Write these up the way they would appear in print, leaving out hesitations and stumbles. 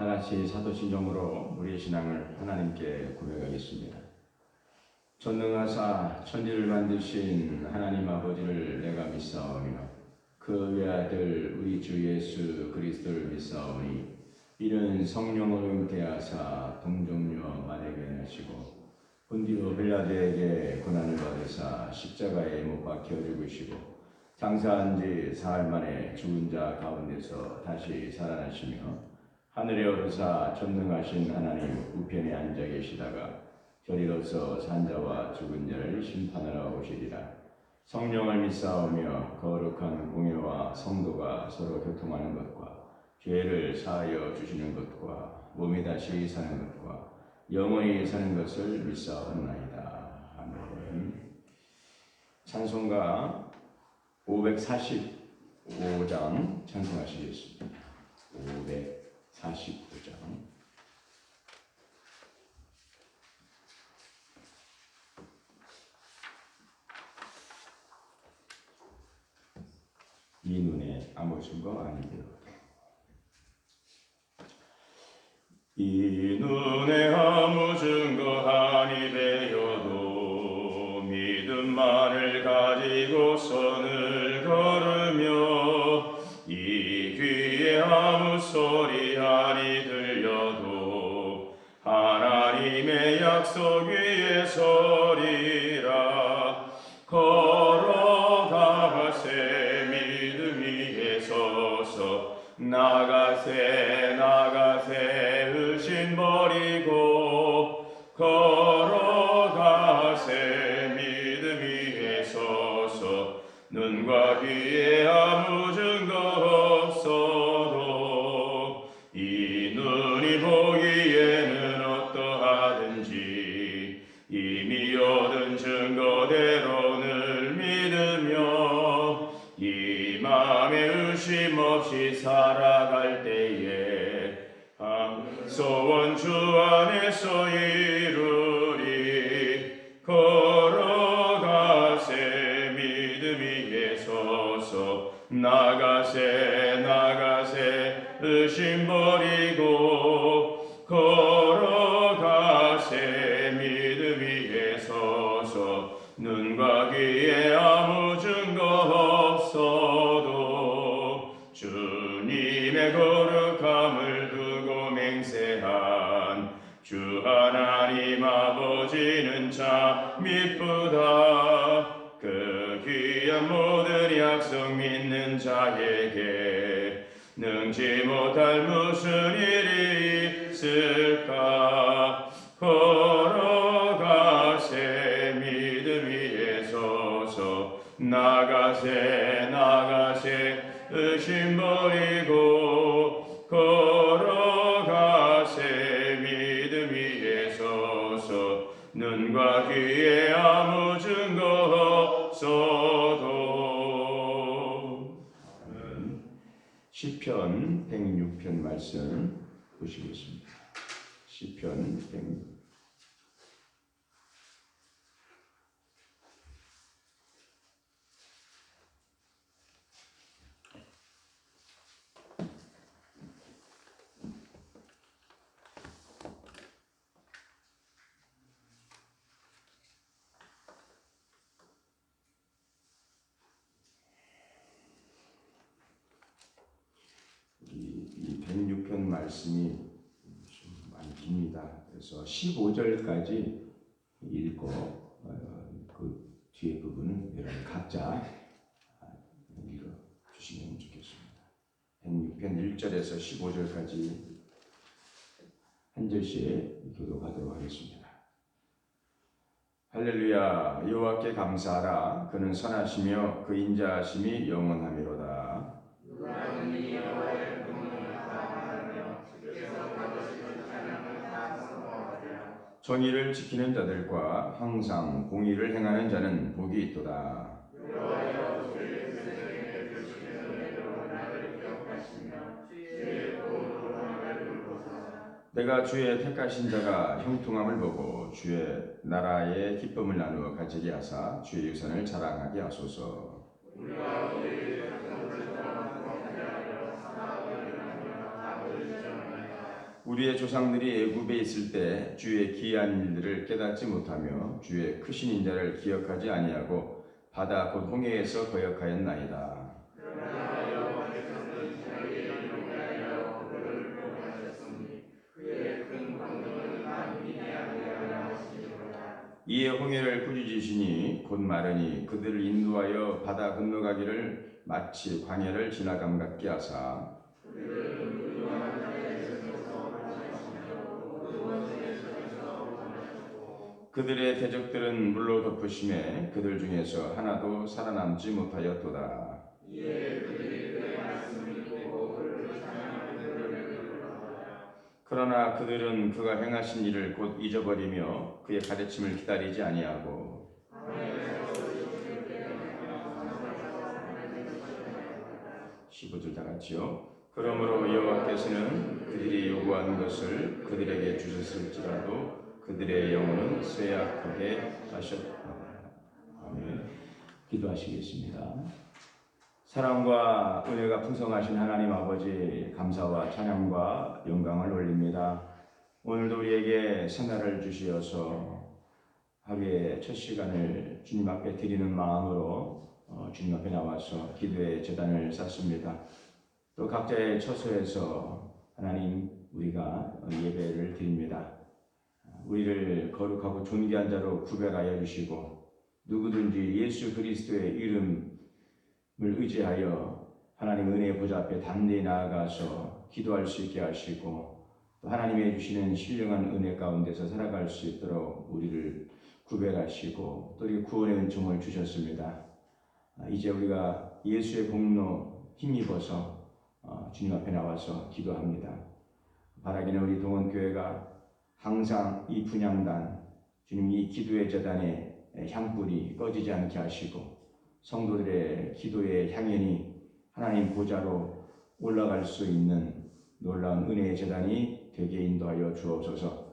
다 같이 사도신경으로 우리의 신앙을 하나님께 고백하겠습니다. 전능하사 천지를 만드신 하나님 아버지를 내가 믿사오며 그 외아들 우리 주 예수 그리스도를 믿사오니 이는 성령으로 잉태하사 동정녀 마리아에게 나시고 본디오 빌라도에게 고난을 받으사 십자가에 못 박혀 죽으시고 장사한 지 사흘 만에 죽은 자 가운데서 다시 살아나시며 하늘에 오르사 전능하신 하나님 우편에 앉아 계시다가 저리로서 산자와 죽은 자를 심판하러 오시리라. 성령을 믿사오며 거룩한 공예와 성도가 서로 교통하는 것과 죄를 사하여 주시는 것과 몸이 다시 사는 것과 영원히 사는 것을 믿사옵나이다. 아멘. 찬송가 545장 찬송하시겠습니다. 545장. 이 눈에 아무 증거 아니되어 이 눈에 아무 증거 아니 되어도 믿음만을 가지고 선을 걸으며 이 귀에 아무 소리 아니 들려도 하나님의 약속 위에 서리라. 걸어가세 믿음 위에 서서 나가세 나가세 의심 버리고 걸어가세 믿음 위에 서서 눈과 귀에 아무 증거 없어도 이 눈이 보기에는 어떠하든지 이미 얻은 증거대로 늘 믿으며 이 맘에 의심 없이 살아갈 때에 소원 주 안에서 이루리. 걸어가세 믿음 위에 서서 나가세 나가세 의심 버리고 걸어가세 믿음 위에 서서 눈과 귀에 아무 증거 없어도 주님의 거룩함을 두고 맹세한 주 하나님 아버지는 참 미쁘다. 그 귀한 모든 약속 믿는 자에게 능지 못할 무슨 일이 있을까. 걸어가세 믿음 위에 서서 나가세 나가세 의심 버리고 걸어가세 믿음 위에 서서 눈과 귀에 아무 증거 없어도. 시편 106편 말씀 보시겠습니다. 시편 106편. 이 106편 말씀이 좀 많이 깁니다. 그래서 15절까지 읽고 그 뒤에 부분은 여러분 각자 읽어 주시면 좋겠습니다. 106편 1절에서 15절까지 한 절씩 교독하도록 하겠습니다. 할렐루야. 여호와께 감사하라. 그는 선하시며 그 인자하심이 영원하미로다. 정의를 지키는 자들과 항상 공의를 행하는 자는 복이 있도다. 내가 주의 택하신 자가 형통함을 보고 주의 나라의 기쁨을 나누어 가지게 하사 주의 유산을 자랑하게 하소서. 우리의 조상들이 애굽에 있을 때 주의 기이한 일들을 깨닫지 못하며 주의 크신 인자를 기억하지 아니하고 바다 곧 홍해에서 거역하였나이다. 이에 홍해를 꾸짖으시니 곧 마르니 그들을 인도하여 바다 건너가기를 마치 광야를 지나감 같게 하사 그들의 대적들은 물로 덮으심에 그들 중에서 하나도 살아남지 못하였도다. 그러나 그들은 그가 행하신 일을 곧 잊어버리며 그의 가르침을 기다리지 아니하고 15절 다 같이요. 그러므로 여호와께서는 그들이 요구하는 것을 그들에게 주셨을지라도 그들의 영혼은 쇠약하게 하셨다. 아멘. 기도하시겠습니다. 사랑과 은혜가 풍성하신 하나님 아버지, 감사와 찬양과 영광을 올립니다. 오늘도 우리에게 새날을 주시어서 하루의 첫 시간을 주님 앞에 드리는 마음으로 주님 앞에 나와서 기도의 제단을 쌓습니다. 또 각자의 처소에서 하나님 우리가 예배를 드립니다. 우리를 거룩하고 존귀한 자로 구별하여 주시고 누구든지 예수 그리스도의 이름을 의지하여 하나님 은혜의 보좌 앞에 담대히 나아가서 기도할 수 있게 하시고 또 하나님이 주시는 신령한 은혜 가운데서 살아갈 수 있도록 우리를 구별하시고 또 우리 구원의 은총을 주셨습니다. 이제 우리가 예수의 공로 힘입어서 주님 앞에 나와서 기도합니다. 바라기는 우리 동원교회가 항상 이 분향단, 주님 이 기도의 제단에 향불이 꺼지지 않게 하시고 성도들의 기도의 향연이 하나님 보좌로 올라갈 수 있는 놀라운 은혜의 제단이 되게 인도하여 주옵소서.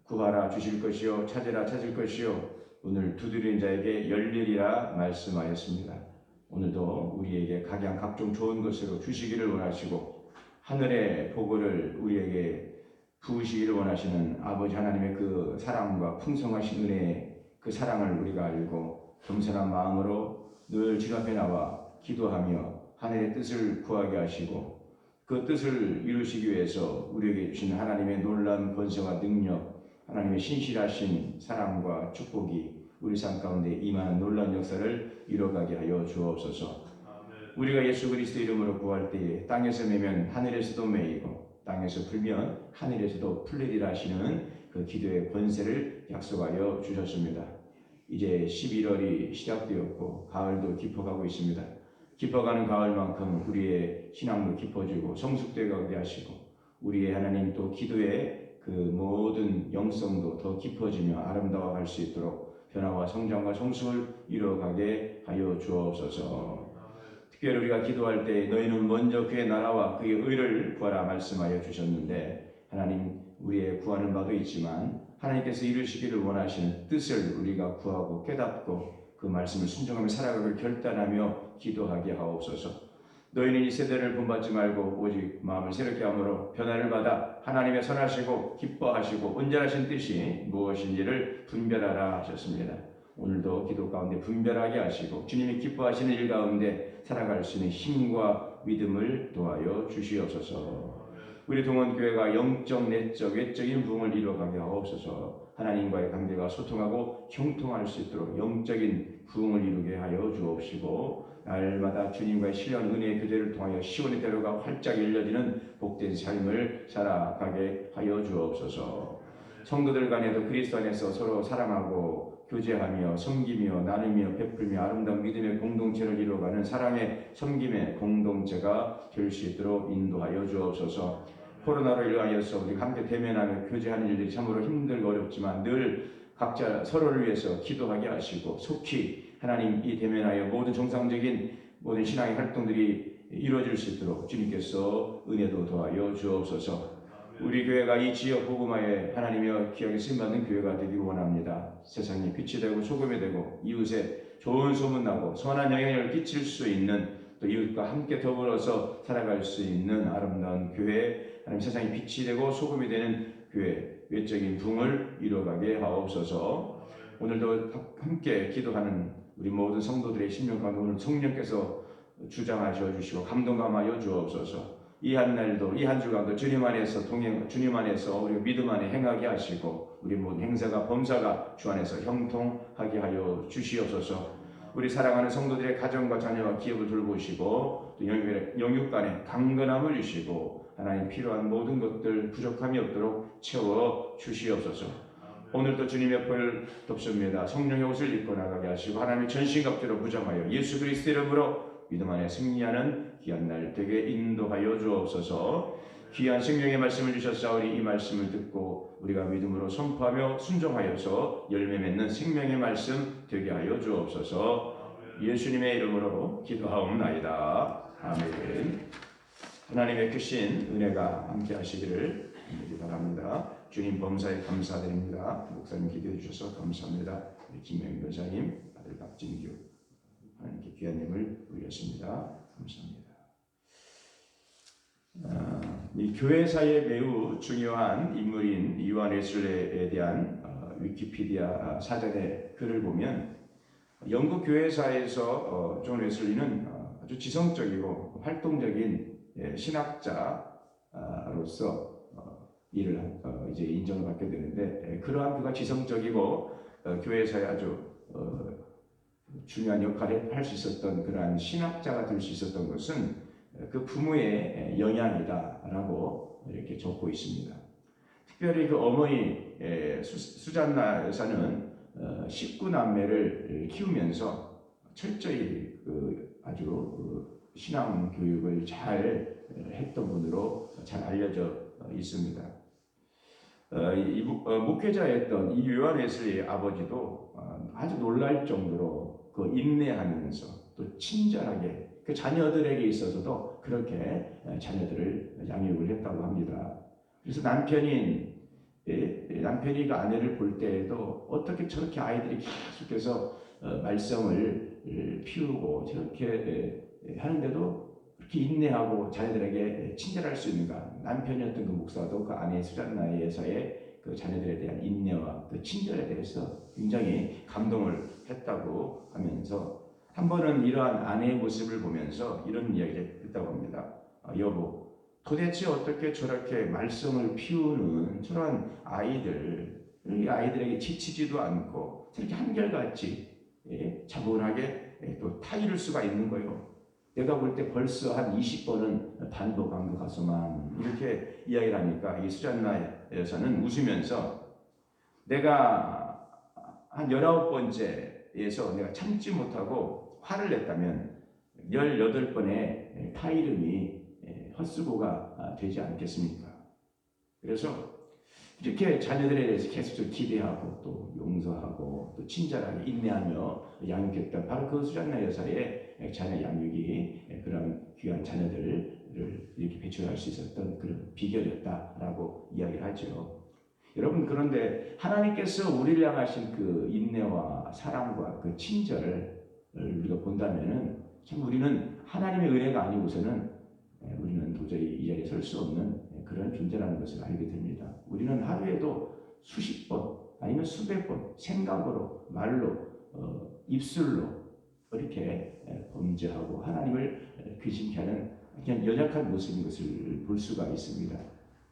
구하라 주실 것이요 찾으라 찾을 것이요 오늘 두드리는 자에게 열리리라 말씀하였습니다. 오늘도 우리에게 각종 좋은 것으로 주시기를 원하시고 하늘의 복을 우리에게 부으시기를 원하시는 아버지 하나님의 그 사랑과 풍성하신 은혜의 그 사랑을 우리가 알고 겸손한 마음으로 늘 주님 앞에 나와 기도하며 하늘의 뜻을 구하게 하시고 그 뜻을 이루시기 위해서 우리에게 주시는 하나님의 놀라운 권세와 능력, 하나님의 신실하신 사랑과 축복이 우리 삶 가운데 임하는 놀라운 역사를 이뤄가게 하여 주옵소서. 우리가 예수 그리스도 이름으로 구할 때에 땅에서 매면 하늘에서도 매이고 땅에서 풀면 하늘에서도 풀리리라 하시는 그 기도의 권세를 약속하여 주셨습니다. 이제 11월이 시작되었고 가을도 깊어가고 있습니다. 깊어가는 가을만큼 우리의 신앙도 깊어지고 성숙되게 하시고 우리의 하나님 또 기도의 그 모든 영성도 더 깊어지며 아름다워갈 수 있도록 변화와 성장과 성숙을 이루어가게 하여 주옵소서. 특별히 우리가 기도할 때 너희는 먼저 그의 나라와 그의 의를 구하라 말씀하여 주셨는데 하나님 우리의 구하는 바도 있지만 하나님께서 이루시기를 원하시는 뜻을 우리가 구하고 깨닫고 그 말씀을 순종하며 살아가길 결단하며 기도하게 하옵소서. 너희는 이 세대를 본받지 말고 오직 마음을 새롭게 함으로 변화를 받아 하나님의 선하시고 기뻐하시고 온전하신 뜻이 무엇인지를 분별하라 하셨습니다. 오늘도 기도 가운데 분별하게 하시고 주님이 기뻐하시는 일 가운데 살아갈 수 있는 힘과 믿음을 도하여 주시옵소서. 우리 동원교회가 영적, 내적, 외적인 부흥을 이루어가게 하옵소서. 하나님과의 관계가 소통하고 형통할 수 있도록 영적인 부흥을 이루게 하여 주옵시고 날마다 주님과의 신령한 은혜의 교제를 통하여 시온의 대로가 활짝 열려지는 복된 삶을 살아가게 하여 주옵소서. 성도들 간에도 그리스도 안에서 서로 사랑하고 교제하며 섬기며 나누며 베풀며 아름다운 믿음의 공동체를 이루어가는 사랑의 섬김의 공동체가 될 수 있도록 인도하여 주옵소서. 코로나로 인하여서 우리가 함께 대면하며 교제하는 일들이 참으로 힘들고 어렵지만 늘 각자 서로를 위해서 기도하게 하시고 속히 하나님 이 대면하여 모든 정상적인 모든 신앙의 활동들이 이루어질 수 있도록 주님께서 은혜도 더하여 주옵소서. 우리 교회가 이 지역 복음화에 하나님의 기억에 쓰임받는 교회가 되길 원합니다. 세상에 빛이 되고 소금이 되고 이웃에 좋은 소문나고 선한 영향을 끼칠 수 있는 또 이웃과 함께 더불어서 살아갈 수 있는 아름다운 교회, 하나님 세상의 빛이 되고 소금이 되는 교회, 외적인 부흥을 이루어가게 하옵소서. 오늘도 함께 기도하는 우리 모든 성도들의 심령 가운데 오늘 성령께서 주장하셔 주시고 감동 감하여 주옵소서. 이 한 날도 이 한 주간도 주님 안에서 주님 안에서 우리 믿음 안에 행하게 하시고 우리 모든 행사가 범사가 주 안에서 형통하게 하여 주시옵소서. 우리 사랑하는 성도들의 가정과 자녀와 기업을 돌보시고 또 영육 간에 강건함을 주시고 하나님 필요한 모든 것들 부족함이 없도록 채워 주시옵소서. 오늘도 주님의 벌 덮습니다. 성령의 옷을 입고 나가게 하시고 하나님의 전신갑주로 무장하여 예수 그리스도 이름으로 믿음 안에 승리하는 귀한 날 되게 인도하여 주옵소서. 귀한 생명의 말씀을 주셨사오니 이 말씀을 듣고 우리가 믿음으로 선포하며 순종하여서 열매 맺는 생명의 말씀 되게 하여 주옵소서. 예수님의 이름으로 기도하옵나이다. 아멘. 하나님의 크신 은혜가 함께 하시기를 바랍니다. 주님 범사에 감사드립니다. 목사님 기도해 주셔서 감사합니다. 김명희 교사님, 아들 박진규 하나님께 귀한 힘을 올렸습니다. 감사합니다. 이 교회사에 매우 중요한 인물인 요한 웨슬레에 대한 위키피디아 사전의 글을 보면 영국 교회사에서 존 웨슬리는 아주 지성적이고 활동적인 신학자로서 이를 이제 인정을 받게 되는데 그러한 그가 지성적이고 교회사에 아주 중요한 역할을 할 수 있었던 그러한 신학자가 될 수 있었던 것은 그 부모의 영향이다라고 이렇게 적고 있습니다. 특별히 그 어머니 수잔나 여사는 19남매를 키우면서 철저히 아주 신앙 교육을 잘 했던 분으로 잘 알려져 있습니다. 목회자였던 이 요한 웨슬리의 아버지도 아주 놀랄 정도로 그 인내하면서 또 친절하게 그 자녀들에게 있어서도 그렇게 자녀들을 양육을 했다고 합니다. 그래서 남편이 그 아내를 볼 때에도 어떻게 저렇게 아이들이 계속해서 말썽을 피우고 저렇게 하는데도 그렇게 인내하고 자녀들에게 친절할 수 있는가. 남편이었던 그 목사도 그 아내 수잔나에서의 그 자녀들에 대한 인내와 그 친절에 대해서 굉장히 감동을 했다고 하면서 한 번은 이러한 아내의 모습을 보면서 이런 이야기를 했다고 합니다. 여보, 도대체 어떻게 저렇게 말썽을 피우는 저런 이 아이들에게 지치지도 않고 저렇게 한결같이 차분하게 또 타이를 수가 있는 거예요. 내가 볼 때 벌써 한 20번은 반복한 것 같소만 이렇게 이야기를 하니까 이 수잔나 여사는 웃으면서 내가 한 19번째에서 내가 참지 못하고 화를 냈다면 18번의 타이름이 헛수고가 되지 않겠습니까? 그래서 이렇게 자녀들에 대해서 계속 기대하고 또 용서하고 또 친절하게 인내하며 양육했던 바로 그 수잔나 여사의 자녀 양육이 그런 귀한 자녀들을 이렇게 배출할 수 있었던 그런 비결이었다라고 이야기를 하죠. 여러분, 그런데 하나님께서 우리를 향하신 그 인내와 사랑과 그 친절을 우리가 본다면은 참 우리는 하나님의 은혜가 아니고서는 우리는 도저히 이 자리에 설 수 없는 그런 존재라는 것을 알게 됩니다. 우리는 하루에도 수십 번 아니면 수백 번 생각으로 말로 입술로 이렇게 범죄하고 하나님을 귀신케 하는 그냥 연약한 모습인 것을 볼 수가 있습니다.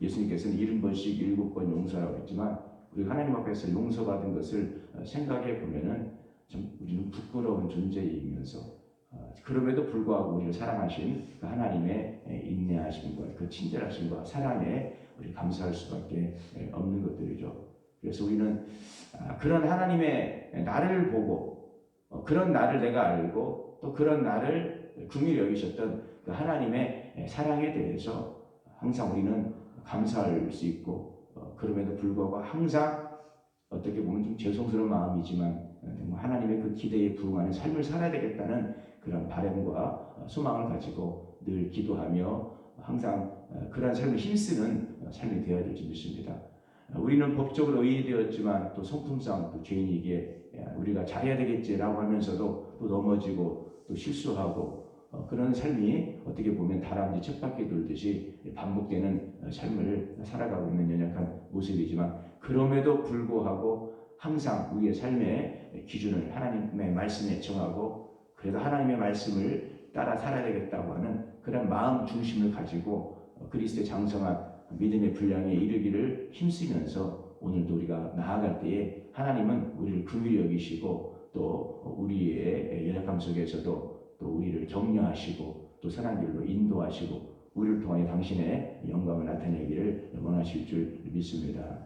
예수님께서는 70번씩 7번 용서하라고 했지만 우리 하나님 앞에서 용서받은 것을 생각해 보면은 참 우리는 부끄러운 존재이면서 그럼에도 불구하고 우리를 사랑하신 그 하나님의 인내하심과 그 친절하심과 사랑에 우리 감사할 수밖에 없는 것들이죠. 그래서 우리는 그런 하나님의 나를 보고 그런 나를 내가 알고 또 그런 나를 긍휼히 여기셨던 그 하나님의 사랑에 대해서 항상 우리는 감사할 수 있고 그럼에도 불구하고 항상 어떻게 보면 좀 죄송스러운 마음이지만 하나님의 그 기대에 부응하는 삶을 살아야 되겠다는 그런 바람과 소망을 가지고 늘 기도하며 항상 그런 삶을 힘쓰는 삶이 되어야 될지 믿습니다. 우리는 법적으로 의인되었지만 또 성품상 또 죄인이기에 우리가 잘해야 되겠지라고 하면서도 또 넘어지고 또 실수하고 그런 삶이 어떻게 보면 다람쥐 쳇바퀴 돌듯이 반복되는 삶을 살아가고 있는 연약한 모습이지만, 그럼에도 불구하고 항상 우리의 삶의 기준을 하나님의 말씀에 정하고 그래도 하나님의 말씀을 따라 살아야 되겠다고 하는 그런 마음 중심을 가지고 그리스도의 장성한 믿음의 분량에 이르기를 힘쓰면서 오늘도 우리가 나아갈 때에 하나님은 우리를 긍휼히 여기시고 또 우리의 연약함 속에서도 또 우리를 격려하시고 또 선한 길로 인도하시고 우리를 통하여 당신의 영광을 나타내기를 원하실 줄 믿습니다.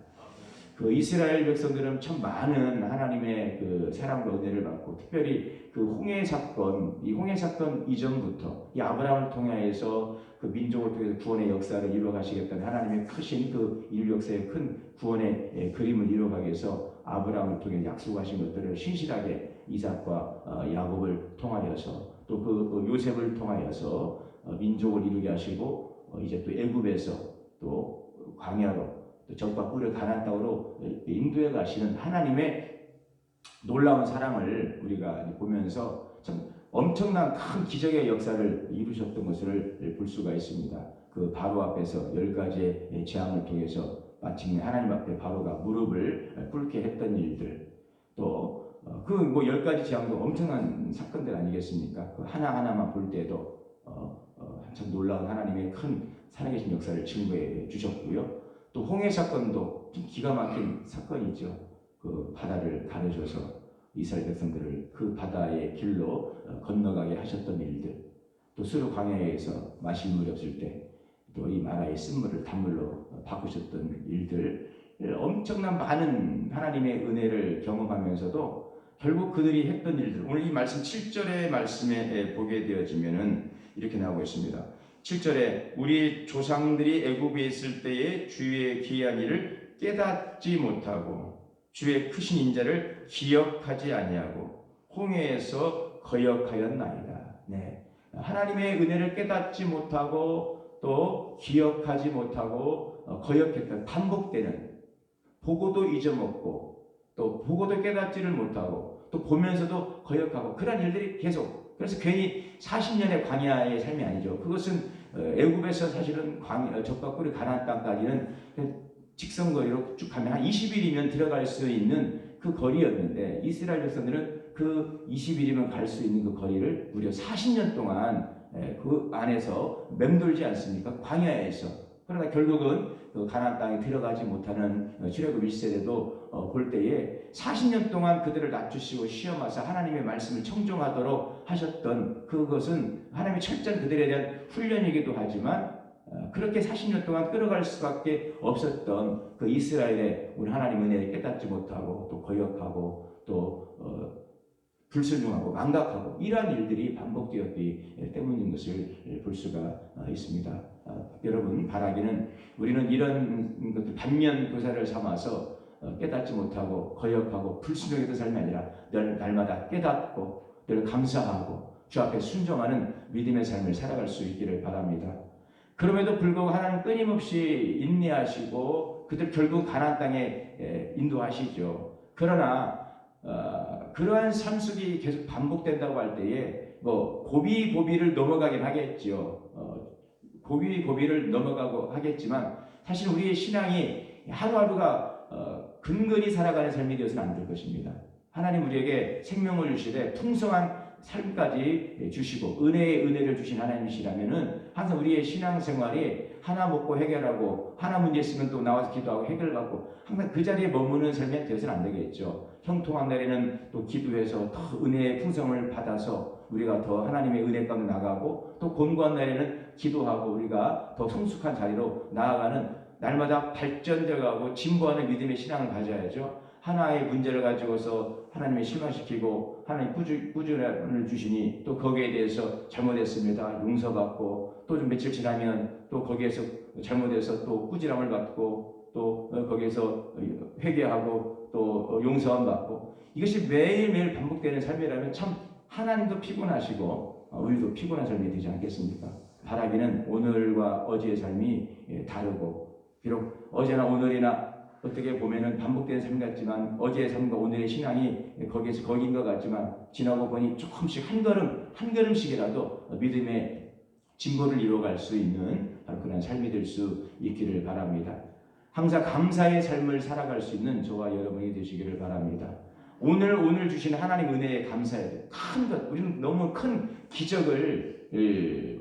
그 이스라엘 백성들은 참 많은 하나님의 그 사랑과 은혜를 받고, 특별히 그 홍해 사건, 이 홍해 사건 이전부터 이 아브라함을 통해서 그 민족을 통해서 구원의 역사를 이루어가시겠다는 하나님의 크신 그 인류 역사의 큰 구원의 그림을 이루어가기 위해서 아브라함을 통해 약속하신 것들을 신실하게 이삭과 야곱을 통하여서 또 그 요셉을 통하여서 민족을 이루게 하시고 이제 또 애굽에서 또 광야로 또 적과 꿀을 가나안 땅으로 인도해 가시는 하나님의 놀라운 사랑을 우리가 보면서 참 엄청난 큰 기적의 역사를 이루셨던 것을 볼 수가 있습니다. 그 바로 앞에서 10가지의 재앙을 통해서 마침내 하나님 앞에 바로가 무릎을 꿇게 했던 일들, 또 그 뭐 10가지 재앙도 엄청난 사건들 아니겠습니까? 그 하나하나만 볼 때도 참 놀라운 하나님의 큰 살아계신 역사를 증거해 주셨고요. 또 홍해 사건도 좀 기가 막힌 사건이죠. 그 바다를 가르셔서 이스라엘 백성들을 그 바다의 길로 건너가게 하셨던 일들, 또 수르 광야에서 마실 물이 없을 때 또 이 마라의 쓴물을 단물로 바꾸셨던 일들, 엄청난 많은 하나님의 은혜를 경험하면서도 결국 그들이 했던 일들, 오늘 이 말씀 7절의 말씀에 보게 되어지면은 이렇게 나오고 있습니다. 7절에 우리 조상들이 애굽에 있을 때에 주의 기이한 일을 깨닫지 못하고 주의 크신 인자를 기억하지 아니하고 홍해에서 거역하였나이다. 네, 하나님의 은혜를 깨닫지 못하고 또 기억하지 못하고 거역했던, 반복되는, 보고도 잊어먹고 또 보고도 깨닫지를 못하고 또 보면서도 거역하고 그런 일들이 계속, 그래서 괜히 40년의 광야의 삶이 아니죠. 그것은 애굽에서 사실은 적과 꿀이 가나안 땅까지는 직선거리로 쭉 가면 한 20일이면 들어갈 수 있는 그 거리였는데, 이스라엘 백성들은 그 20일이면 갈 수 있는 그 거리를 무려 40년 동안 그 안에서 맴돌지 않습니까? 광야에서. 그러나 결국은 그 가나안 땅에 들어가지 못하는 출애굽 1세대도 볼 때에 40년 동안 그들을 낮추시고 시험하사 하나님의 말씀을 청종하도록 하셨던 그것은 하나님의 철저한 그들에 대한 훈련이기도 하지만, 그렇게 40년 동안 끌어갈 수밖에 없었던 그 이스라엘의 우리 하나님 은혜를 깨닫지 못하고 또 거역하고 또 불순종하고 망각하고 이러한 일들이 반복되었기 때문인 것을 볼 수가 있습니다. 여러분, 바라기는 우리는 이런 것들 반면 교사를 삼아서 깨닫지 못하고 거역하고 불순종했던 삶이 아니라 날마다 깨닫고 늘 감사하고 주 앞에 순종하는 믿음의 삶을 살아갈 수 있기를 바랍니다. 그럼에도 불구하고 하나님 끊임없이 인내하시고 그들 결국 가나안 땅에 인도하시죠. 그러나 그러한 삶 속이 계속 반복된다고 할 때에 뭐 고비를 넘어가긴 하겠죠. 고비를 넘어가고 하겠지만 사실 우리의 신앙이 하루하루가 근근히 살아가는 삶이 되어서는 안 될 것입니다. 하나님 우리에게 생명을 주시되 풍성한 삶까지 주시고 은혜의 은혜를 주신 하나님이시라면은 항상 우리의 신앙생활이 하나 먹고 해결하고 하나 문제 있으면 또 나와서 기도하고 해결받고 항상 그 자리에 머무는 삶이 되어서는 안 되겠죠. 형통한 날에는 또 기도해서 더 은혜의 풍성을 받아서 우리가 더 하나님의 은혜 가운데 나가고, 또 곤고한 날에는 기도하고 우리가 더 성숙한 자리로 나아가는 날마다 발전되어가고 진보하는 믿음의 신앙을 가져야죠. 하나의 문제를 가지고서 하나님을 실망시키고 하나님 꾸준함을 주시니 또 거기에 대해서 잘못했습니다 용서받고, 또 좀 며칠 지나면 또 거기에서 잘못해서 또 꾸지람을 받고 또 거기에서 회개하고 또 용서함 받고, 이것이 매일매일 반복되는 삶이라면 참 하나님도 피곤하시고 우리도 피곤한 삶이 되지 않겠습니까? 바라기는 오늘과 어제의 삶이 다르고, 비록 어제나 오늘이나 어떻게 보면은 반복되는 삶 같지만 어제의 삶과 오늘의 신앙이 거기에서 거긴 것 같지만 지나고 보니 조금씩 한 걸음 한 걸음씩이라도 믿음의 진보를 이루어갈 수 있는 바로 그런 삶이 될 수 있기를 바랍니다. 항상 감사의 삶을 살아갈 수 있는 저와 여러분이 되시기를 바랍니다. 오늘 주신 하나님 은혜에 감사해야 돼요. 큰 것, 우리는 너무 큰 기적을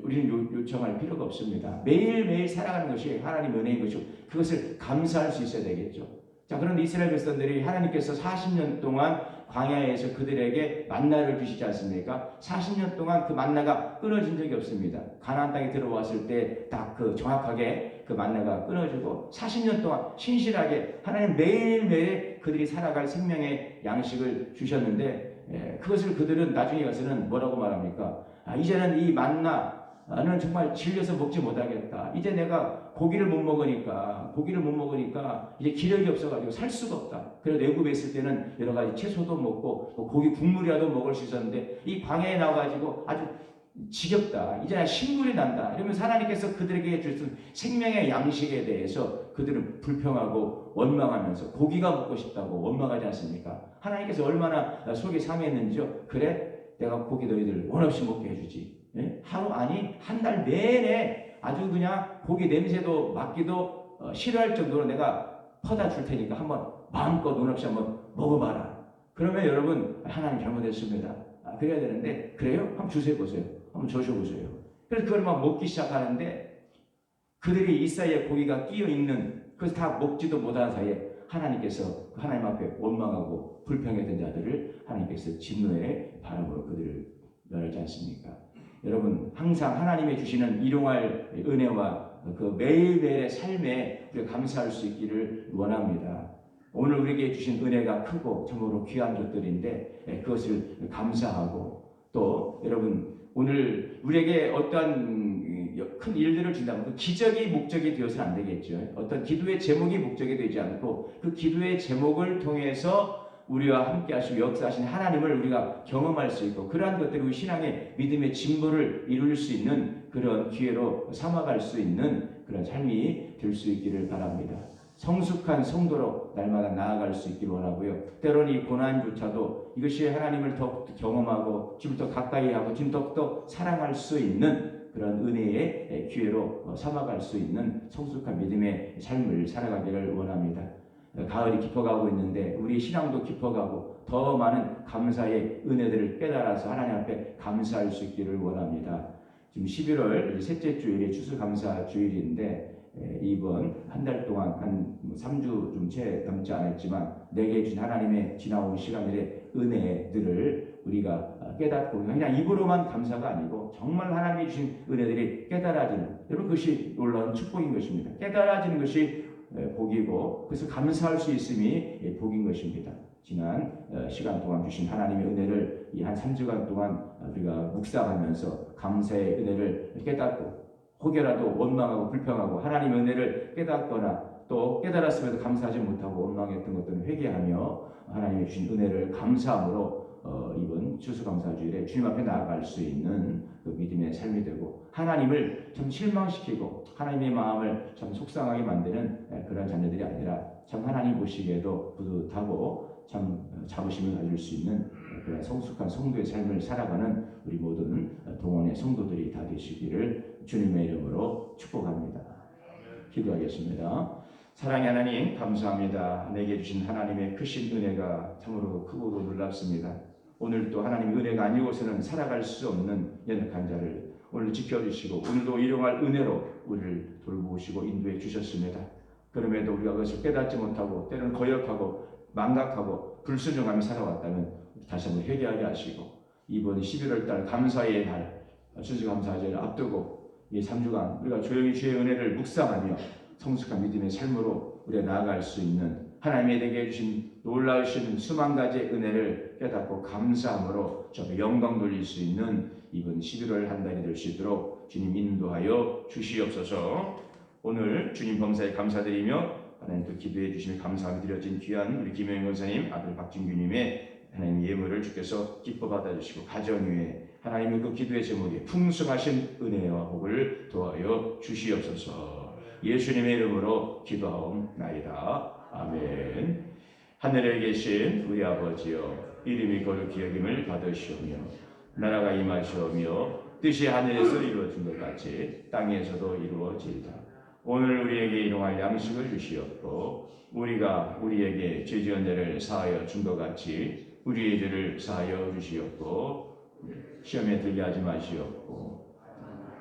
우리는 요청할 필요가 없습니다. 매일매일 살아가는 것이 하나님 은혜인 것이고 그것을 감사할 수 있어야 되겠죠. 자, 그런데 이스라엘 백성들이 하나님께서 40년 동안 광야에서 그들에게 만나를 주시지 않습니까? 40년 동안 그 만나가 끊어진 적이 없습니다. 가나안 땅에 들어왔을 때 딱 그 정확하게 그 만나가 끊어지고 40년 동안 신실하게 하나님 매일매일 그들이 살아갈 생명의 양식을 주셨는데 그것을 그들은 나중에 가서는 뭐라고 말합니까? 이제는 이 만나는 정말 질려서 먹지 못하겠다. 이제 내가 고기를 못 먹으니까 이제 기력이 없어가지고 살 수가 없다. 그래서 애굽에 있을 때는 여러 가지 채소도 먹고 고기 국물이라도 먹을 수 있었는데 이 광야에 나와가지고 아주 지겹다. 이제 신물이 난다. 이러면서 하나님께서 그들에게 주신 생명의 양식에 대해서 그들은 불평하고 원망하면서 고기가 먹고 싶다고 원망하지 않습니까? 하나님께서 얼마나 속이 상했는지요. 그래, 내가 고기 너희들 원 없이 먹게 해주지. 하루 아니 한 달 내내 아주 그냥 고기 냄새도 맡기도 싫어할 정도로 내가 퍼다 줄 테니까 한번 마음껏 돈 없이 한번 먹어봐라. 그러면 여러분 하나님 잘못했습니다. 그래야 되는데 그래요? 한번 주세요 보세요. 한번 저셔보세요. 그래서 그걸 막 먹기 시작하는데 그들이 이 사이에 고기가 끼어있는 그래서 다 먹지도 못하는 사이에 하나님께서 하나님 앞에 원망하고 불평했던 자들을 하나님께서 진노의 바람으로 그들을 멸하지 않습니까? 여러분 항상 하나님의 주시는 일용할 은혜와 그 매일매일의 삶에 우리가 감사할 수 있기를 원합니다. 오늘 우리에게 주신 은혜가 크고 참으로 귀한 것들인데 그것을 감사하고 또 여러분 오늘 우리에게 어떠한 큰 일들을 준다면 그 기적이 목적이 되어서는 안 되겠죠. 어떤 기도의 제목이 목적이 되지 않고 그 기도의 제목을 통해서 우리와 함께 하시고 역사하신 하나님을 우리가 경험할 수 있고 그러한 것들이 우리 신앙의 믿음의 진보를 이룰 수 있는 그런 기회로 삼아갈 수 있는 그런 삶이 될 수 있기를 바랍니다. 성숙한 성도로 날마다 나아갈 수 있기를 원하고요. 때로는 이 고난조차도 이것이 하나님을 더 경험하고 지금 더 가까이 하고 지금 더욱더 사랑할 수 있는 그런 은혜의 기회로 삼아갈 수 있는 성숙한 믿음의 삶을 살아가기를 원합니다. 가을이 깊어가고 있는데 우리 신앙도 깊어가고 더 많은 감사의 은혜들을 깨달아서 하나님 앞에 감사할 수 있기를 원합니다. 지금 11월 셋째 주일이 추수감사 주일인데 이번 한 달 동안 한 3주 좀 채 넘지 않았지만 내게 주신 하나님의 지나온 시간들의 은혜들을 우리가 깨닫고 그냥 입으로만 감사가 아니고 정말 하나님이 주신 은혜들이 깨달아지는 여러분 그것이 놀라운 축복인 것입니다. 깨달아지는 것이 복이고 그래서 감사할 수 있음이 복인 것입니다. 지난 시간 동안 주신 하나님의 은혜를 이 한 3주간 동안 우리가 묵상하면서 감사의 은혜를 깨닫고 혹여라도 원망하고 불평하고 하나님의 은혜를 깨닫거나 또 깨달았음에도 감사하지 못하고 원망했던 것들은 회개하며 하나님의 주신 은혜를 감사함으로 이번 추수감사주일에 주님 앞에 나아갈 수 있는 그 믿음의 삶이 되고 하나님을 참 실망시키고 하나님의 마음을 참 속상하게 만드는 그런 자녀들이 아니라 참 하나님 보시기에도 뿌듯하고 참 자부심을 가질 수 있는 그런 성숙한 성도의 삶을 살아가는 우리 모든 동원의 성도들이 다 되시기를 주님의 이름으로 축복합니다. 기도하겠습니다. 사랑의 하나님 감사합니다. 내게 주신 하나님의 크신 은혜가 참으로 크고 놀랍습니다. 오늘 또 하나님의 은혜가 아니고서는 살아갈 수 없는 연약한 자를 오늘 지켜주시고 오늘도 일용할 은혜로 우리를 돌보시고 인도해 주셨습니다. 그럼에도 우리가 그것을 깨닫지 못하고 때로는 거역하고 망각하고 불순종하며 살아왔다면 다시 한번 회개하게 하시고 이번 11월달 감사의 날 추수감사절을 앞두고 이 3주간 우리가 조용히 주의 은혜를 묵상하며 성숙한 믿음의 삶으로 우리가 나아갈 수 있는 하나님이 내게 주신 놀라우신 수만 가지의 은혜를 깨닫고 감사함으로 저 영광 돌릴 수 있는 이번 11월 한 달이 될 수 있도록 주님 인도하여 주시옵소서. 오늘 주님 범사에 감사드리며 하나님 또 기도해 주시며 감사함이 드려진 귀한 우리 김영인 권사님 아들 박진규님의 하나님 예물을 주께서 기뻐 받아주시고 가정 위에 하나님의 그 기도의 제목에 풍성하신 은혜와 복을 도하여 주시옵소서. 예수님의 이름으로 기도하옵나이다. 아멘. 하늘에 계신 우리 아버지여, 이름이 거룩히 여김을 받으시오며 나라가 임하시오며 뜻이 하늘에서 이루어진 것 같이 땅에서도 이루어지이다. 오늘 우리에게 일용할 양식을 주시옵고 우리가 우리에게 죄 지은 데를 사하여 준 것 같이 우리의 죄를 사하여 주시옵고 시험에 들게 하지 마시옵고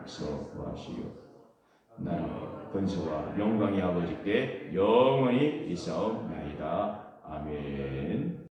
서 구하시오. 나라 권세와 영광이 아버지께 영원히 있사옵나이다. 아멘.